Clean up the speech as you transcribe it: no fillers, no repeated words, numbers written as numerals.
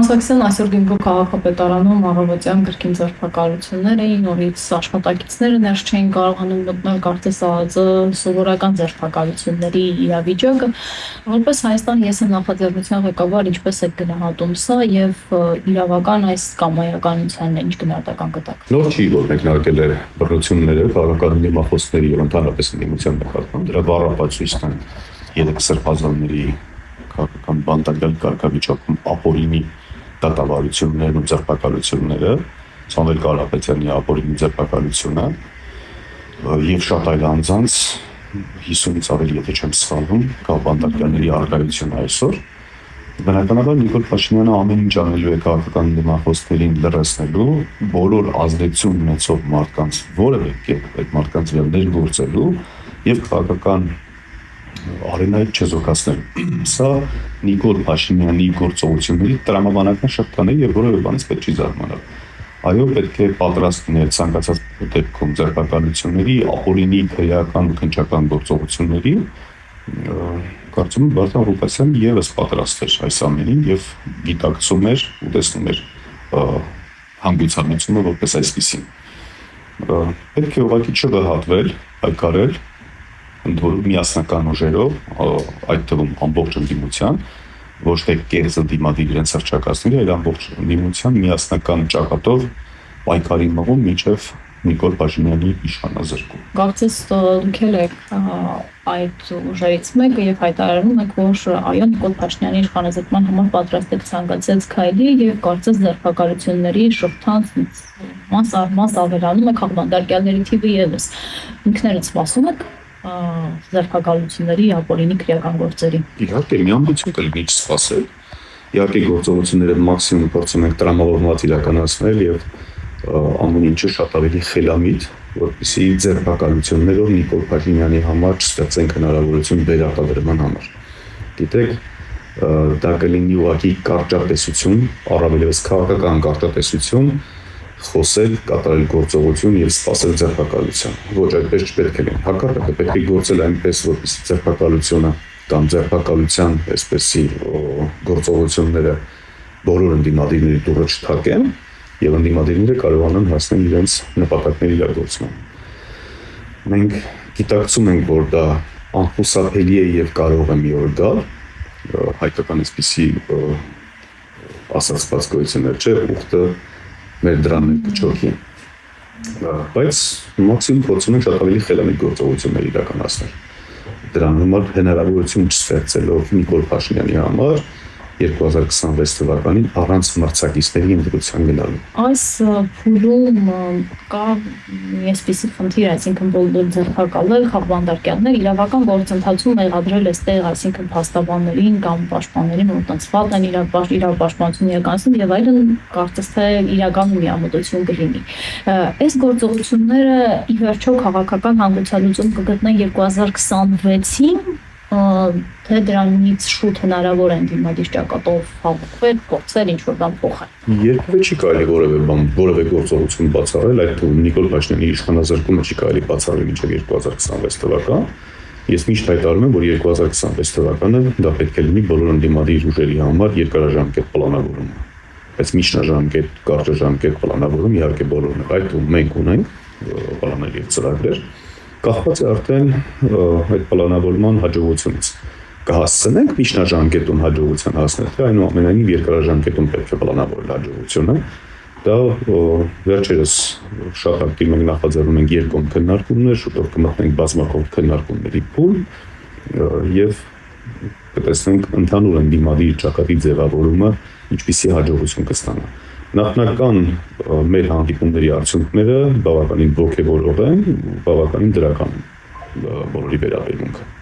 Պարոն այսօր Գյումրու քաղաքապետարանում առավոտյան կրկին ձերբակալություններ էին, նորից աշխատակիցները ներս չէին կարողանում մտնել, կարծես ԱԱԾ սովորական ձերբակալությունների իրավիճակը, որպես Հայաստան ԵՍ նախաձեռնության ղեկավար ինչպես եք գնահատում սա եւ իրավական այս կամայականությանն ինչ գնահատական կտաք։ Նոր չի, որ մեկնարկել է բռնությունները քաղաքական դիմախոսների եւ ընդհանրապես դիմության նկատմամբ, դրա բառապացույցն են 3 սրբազանների քաղաքական բանտարկել կարգավիճակում ապօրինի դատավարություններն ու ձերբակալությունները, Սամվել Կարապետյանի ապօրինի ձերբակալությունը եւ շատ այլ անձանց 50-ից ավելի, եթե չեմ սխալվում, բանտարկյալների առկայությունը այսօր։ Բնականաբար Նիկոլ Փաշինյանը ամեն ինչ անելու է քաղաքական դիմախոսներին լրացնելու, բոլոր ազդեցություն ունեցող մարդկանց որևէ կերպ այդ մարդկանց վրա ներգործելու եւ քաղաքական արենայից չեզոքացնել։ Սա Նիկոլ Փաշինյանի գործողությունների տրամաբանական շղթան է եւ որևէ բանից պետք չի զարմանալ։ Այո, պետք է պատրաստ լինել ցանկացած դեպքում ձերբակալությունների, ապօրինի քրեական ու քննչական գործողությունների, կարծում եմ Վարդան Ղուկասյանը եւս պատրաստ էր այս ամենին եւ գիտակցում էր ու տեսնում էր հանգուցալուծումը որպես այսպեսին։ Պետք է ուղղակի չվհատվել, հայտարարել ընդհանուր միասնական ուժերով, այդ թվում ամբողջ ընդդիմության, ոչ թե կեղծ ընդդիմադիր իրենց հռչակացնելի, այլ ամբողջ ընդդիմության միասնական ճակատով պայքարի մղում մինչև Նիկոլ Փաշինյանի իշխանազրկում։ Կարծես դուք եք այդ ուժերից մեկը եւ հայտարարում եք, որ այո Նիկոլ Փաշինյանի իշխանազրկման համար պատրաստ եք ցանկացած քայլի եւ կարծես ձերբակալությունների շղթան մաս ավելանում եք հաղթանդարկյալների թիվը եւս։ Ինքներդ սպասում եք ձերբակալությունների ապօրինի քրեական գործերի։ Իհարկե, մի ամբիցիոն կլինի չսպասել։ Իհարկե գործողությունները մաքսիմում փորձում ենք տրամաբանված իրականացնել եւ ամեն ինչը շատ ավելի խելամիտ, որպեսզի ձերբակալություններով Նիկոլ Փաշինյանի համար չստեղծենք հնարավորություն վերարտադրման համար։ Գիտեք, դա կլինի ուղղակի կարճատեսություն, առավելևս քաղաքական կարճատեսություն, խոսել, կատարել գործողություն եւ սպասել ձերբակալության։ Ոչ, այդպես չպետք է լինի։ Հակառակը պետք է գործել այնպես, որպեսզի ձերբակալությունը կամ ձերբակալության այսպեսի գործողությունները բոլոր ընդդիմադիրների դուրը չթակեն եւ ընդդիմադիրները կարողանան հասնել իրենց նպատակների իրագործման։ Մենք գիտակցում ենք, որ դա անխուսափելի է եւ կարող է մի օր գալ, հայկական այսպեսի ասացված գոյություններ չէ, ուխտը մեր դրամը կչոքի, բայց մաքսիմում փորձում ենք շատ ավելի խելամիտ գործողություններ իրականացնել։ Դրան համար հնարավորություն չստեղծելով Նիկոլ Փաշինյանի համար 2026 թվականին առանց մրցակիցների ընտրության գնալու։ Այս փուլում կա այսպիսի խնդիր, այսինքն բոլոր ձերբակալել խաղբանդարկյալներ իրավական գործընթացում մեղադրել այստեղ, այսինքն փաստաբաններին կամ պաշտպաններին, որ տնցված են իրավապաշտպանություն իրականացնում եւ այլն, կարծես թե իրական միամտություն կլինի։ Այս գործողությունները ի վերջո քաղաքական հանգուցալուծում կգտնեն 2026-ին, թե դրանից շուտ հնարավոր է ընդդիմադիր ճակատով հավաքվել, փորձել ինչ-որ բան փոխել։ Երբևէ չի կարելի որևէ գործողություն բացառել, այդ թվում Նիկոլ Փաշինյանի իշխանազրկումը չի կարելի բացառել մինչև 2026 թվական։ Ես միշտ հայտարարում եմ, որ 2026 թվականը դա պետք է լինի բոլոր ընդդիմադիր ուժերի համար երկարաժամկետ պլանավորում։ Բայց միջնաժամկետ, կարճաժամկետ պլանավորում իհարկե բոլորն են, այդ թվում մենք ունենք պլաններ եւ ծրագրեր։ Կախված է արդեն այդ պլանավորման հաջողությունից։ Կհասցնենք միջնաժամկետում հաջողության հասնել, թե այնուամենայնիվ երկարաժամկետում պետք է պլանավորել հաջողությունը։ Դա վերջերս շատ ակտիվ մենք նախաձեռնում ենք երկկողմ քննարկումներ, շուտով կմտնենք բազմակողմ քննարկումների փուլ եւ կտեսնենք ընդհանուր ընդդիմադիր ճակատի ձևավորումը ինչպիսի հաջողություն կստանա։ Նախնական մեր հանդիպումների արդյունքները բավականին ոգևորող են, բավականին դրական բոլորի վերաբերմունքը։